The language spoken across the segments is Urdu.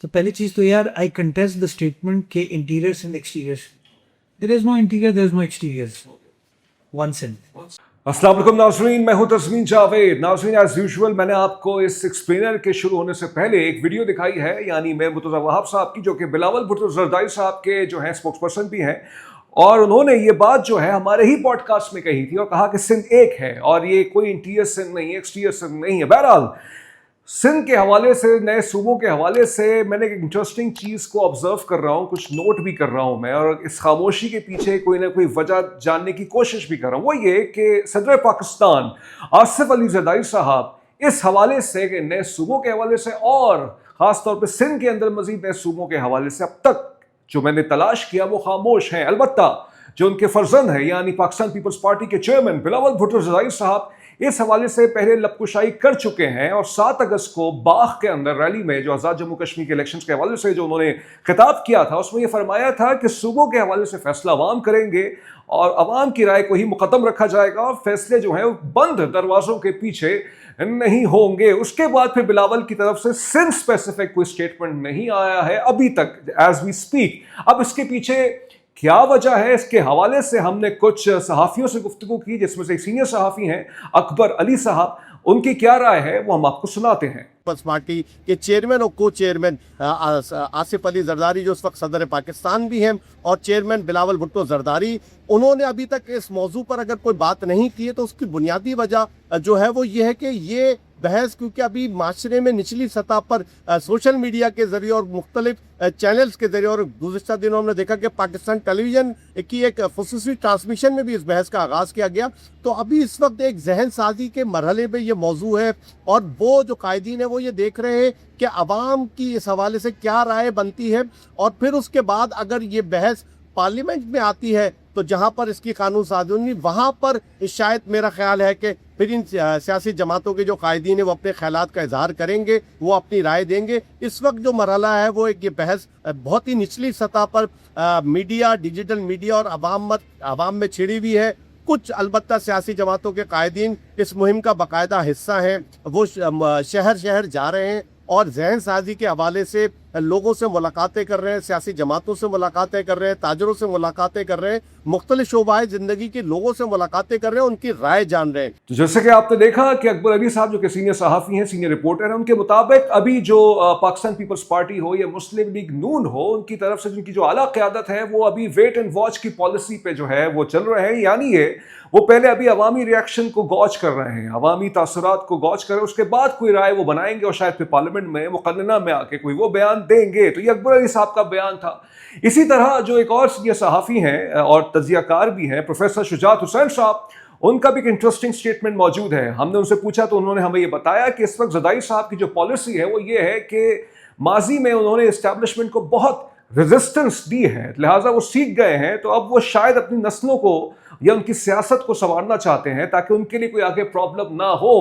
تو پہلی چیز تو یار آئی کنٹیسٹ دا اسٹیٹمنٹ کہ interior and exterior, there is no interior, there is no exterior, one cent. السلام علیکم ناظرین، میں ہوں تسمین جاوید. ناظرین ایز یوزول میں نے آپ کو اس ایکسپلینر کے شروع ہونے سے پہلے ایک ویڈیو دکھائی ہے، یعنی میں مرتضیٰ وہاب صاحب کی، جو کہ بلاول بھٹو زرداری صاحب کے جو ہیں اسپوکس پرسن بھی ہیں، اور انہوں نے یہ بات جو ہے ہمارے ہی پوڈ کاسٹ میں کہی تھی اور کہا کہ سندھ ایک ہے اور یہ کوئی انٹیریئر سندھ نہیں ہے، ایکسٹیریئر سندھ نہیں ہے. بہرحال سندھ کے حوالے سے، نئے صوبوں کے حوالے سے میں نے ایک انٹرسٹنگ چیز کو آبزرو کر رہا ہوں، کچھ نوٹ بھی کر رہا ہوں میں، اور اس خاموشی کے پیچھے کوئی نہ کوئی وجہ جاننے کی کوشش بھی کر رہا ہوں. وہ یہ کہ صدر پاکستان آصف علی زرداری صاحب اس حوالے سے کہ نئے صوبوں کے حوالے سے اور خاص طور پہ سندھ کے اندر مزید نئے صوبوں کے حوالے سے اب تک جو میں نے تلاش کیا وہ خاموش ہیں. البتہ جو ان کے فرزند ہیں، یعنی پاکستان پیپلز پارٹی کے چیئرمین بلاول بھٹو زرداری صاحب اس حوالے سے پہلے لب کشائی کر چکے ہیں، اور 7 اگست کو باغ کے اندر ریلی میں جو آزاد جموں کشمیر کے الیکشنز کے حوالے سے جو انہوں نے خطاب کیا تھا، اس میں یہ فرمایا تھا کہ صوبوں کے حوالے سے فیصلہ عوام کریں گے اور عوام کی رائے کو ہی مقدم رکھا جائے گا، اور فیصلے جو ہیں وہ بند دروازوں کے پیچھے نہیں ہوں گے. اس کے بعد پھر بلاول کی طرف سے سندھ اسپیسیفک کوئی اسٹیٹمنٹ نہیں آیا ہے ابھی تک ایز وی اسپیک. اب اس کے پیچھے کیا وجہ ہے، اس کے حوالے سے ہم نے کچھ صحافیوں سے گفتگو کی، جس میں سے ایک سینئر صحافی ہیں اکبر علی صاحب. ان کی کیا رائے ہے وہ ہم آپ کو سناتے ہیں. پیپلز پارٹی کے چیئرمین اور کو چیئرمین آصف علی زرداری جو اس وقت صدر پاکستان بھی ہیں، اور چیئرمین بلاول بھٹو زرداری، انہوں نے ابھی تک اس موضوع پر اگر کوئی بات نہیں کی ہے تو اس کی بنیادی وجہ جو ہے وہ یہ ہے کہ یہ بحث کیونکہ ابھی معاشرے میں نچلی سطح پر سوشل میڈیا کے ذریعے اور مختلف چینلز کے ذریعے، اور گزشتہ دنوں ہم نے دیکھا کہ پاکستان ٹیلی ویژن کی ایک خصوصی ٹرانسمیشن میں بھی اس بحث کا آغاز کیا گیا، تو ابھی اس وقت ایک ذہن سازی کے مرحلے میں یہ موضوع ہے، اور وہ جو قائدین ہیں وہ یہ دیکھ رہے ہیں کہ عوام کی اس حوالے سے کیا رائے بنتی ہے، اور پھر اس کے بعد اگر یہ بحث پارلیمنٹ میں آتی ہے تو جہاں پر اس کی قانون سازی ہوگی، وہاں پر شاید میرا خیال ہے کہ پھر ان سیاسی جماعتوں کے جو قائدین ہیں وہ اپنے خیالات کا اظہار کریں گے، وہ اپنی رائے دیں گے. اس وقت جو مرحلہ ہے وہ ایک یہ بحث بہت ہی نچلی سطح پر میڈیا، ڈیجیٹل میڈیا اور عوام میں چھڑی ہوئی ہے. کچھ البتہ سیاسی جماعتوں کے قائدین اس مہم کا باقاعدہ حصہ ہیں، وہ شہر شہر جا رہے ہیں اور ذہن سازی کے حوالے سے لوگوں سے ملاقاتیں کر رہے ہیں، سیاسی جماعتوں سے ملاقاتیں کر رہے ہیں، تاجروں سے ملاقاتیں کر رہے ہیں، مختلف شعبۂ زندگی کے لوگوں سے ملاقاتیں کر رہے ہیں، ان کی رائے جان رہے ہیں. تو جیسے کہ آپ نے دیکھا کہ اکبر علی صاحب جو کہ سینئر صحافی ہیں، سینئر رپورٹر ہیں، ان کے مطابق ابھی جو پاکستان پیپلز پارٹی ہو یا مسلم لیگ نون ہو، ان کی طرف سے جن کی جو اعلیٰ قیادت ہے وہ ابھی ویٹ اینڈ واچ کی پالیسی پہ جو ہے وہ چل رہے ہیں. یعنی یہ وہ پہلے ابھی عوامی ریاکشن کو گوچ کر رہے ہیں، عوامی تاثرات کو گوچ کر رہے ہیں، اس کے بعد کوئی رائے وہ بنائیں گے اور شاید پھر پارلیمنٹ میں مقننہ میں آ کے کوئی وہ بیان دیں گے. تو یہ اکبر علی صاحب کا بیان تھا. اسی طرح جو ایک اور سینئر صحافی ہیں اور تجزیہ کار بھی ہیں، پروفیسر شجاعت حسین صاحب، ان کا بھی ایک انٹرسٹنگ سٹیٹمنٹ موجود ہے. ہم نے ان سے پوچھا تو انہوں نے ہمیں یہ بتایا کہ اس وقت زرداری صاحب کی جو پالیسی ہے وہ یہ ہے کہ ماضی میں انہوں نے اسٹیبلشمنٹ کو بہت ریزسٹنس دی ہے، لہٰذا وہ سیکھ گئے ہیں، تو اب وہ شاید اپنی نسلوں کو یا ان کی سیاست کو سنوارنا چاہتے ہیں تاکہ ان کے لیے کوئی آگے پرابلم نہ ہو.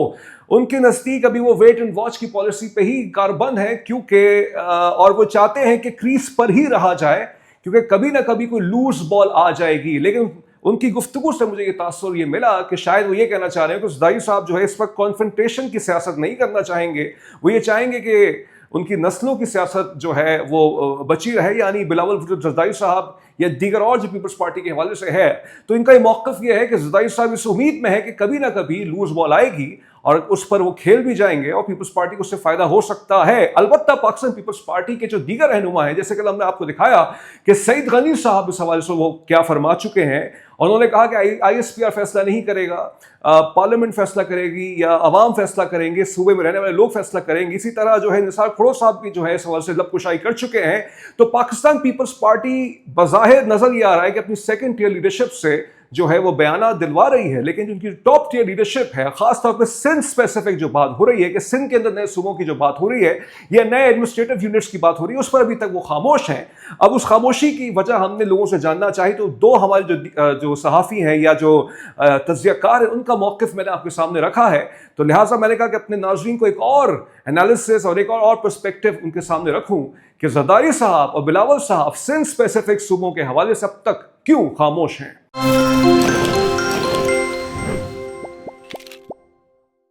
ان کے نزدیک ابھی وہ ویٹ اینڈ واچ کی پالیسی پہ ہی کاربند ہے، کیونکہ اور وہ چاہتے ہیں کہ کریز پر ہی رہا جائے، کیونکہ کبھی نہ کبھی کوئی لوز بال آ جائے گی. لیکن ان کی گفتگو سے مجھے یہ تاثر یہ ملا کہ شاید وہ یہ کہنا چاہ رہے ہیں کہ زرداری صاحب جو ہے اس وقت کانفرنٹیشن کی سیاست نہیں کرنا چاہیں گے، وہ یہ چاہیں گے کہ ان کی نسلوں کی سیاست جو ہے وہ بچی رہے. یعنی بلاول بھٹو زرداری صاحب یا دیگر اور جو پیپلز پارٹی کے حوالے سے ہے، تو ان کا یہ موقف یہ ہے کہ زرداری صاحب اس امید میں ہے کہ کبھی نہ کبھی لوز بال آئے گی اور اس پر وہ کھیل بھی جائیں گے اور پیپلز پارٹی کو اس سے فائدہ ہو سکتا ہے. البتہ پاکستان پیپلز پارٹی کے جو دیگر رہنما ہیں، جیسے کہ ہم نے آپ کو دکھایا کہ سعید غنی صاحب اس حوالے سے وہ کیا فرما چکے ہیں، اور انہوں نے کہا کہ آئی ایس پی آر فیصلہ نہیں کرے گا، پارلیمنٹ فیصلہ کرے گی یا عوام فیصلہ کریں گے، صوبے میں رہنے والے لوگ فیصلہ کریں گے. اسی طرح جو ہے نثار کھڑو صاحب بھی جو ہے اس حوالے سے لب کشائی کر چکے ہیں. تو پاکستان پیپلز پارٹی بظاہر نظر یہ آ رہا ہے کہ اپنی سیکنڈ ٹیئر لیڈرشپ سے جو ہے وہ بیانات دلوا رہی ہے، لیکن جن کی ٹاپ ٹیئر لیڈرشپ ہے، خاص طور پہ سندھ اسپیسیفک جو بات ہو رہی ہے کہ سندھ کے اندر نئے صوبوں کی جو بات ہو رہی ہے یا نئے ایڈمنسٹریٹو یونٹس کی بات ہو رہی ہے، اس پر ابھی تک وہ خاموش ہیں. اب اس خاموشی کی وجہ ہم نے لوگوں سے جاننا چاہی، تو دو ہمارے جو صحافی ہیں یا جو تجزیہ کار ہیں، ان کا موقف میں نے آپ کے سامنے رکھا ہے. تو لہٰذا میں نے کہا کہ اپنے ناظرین کو ایک اور انالیسس اور ایک اور پرسپیکٹو ان کے سامنے رکھوں کہ زرداری صاحب اور بلاول صاحب سندھ اسپیسیفک صوبوں کے حوالے سے اب تک کیوں خاموش ہیں.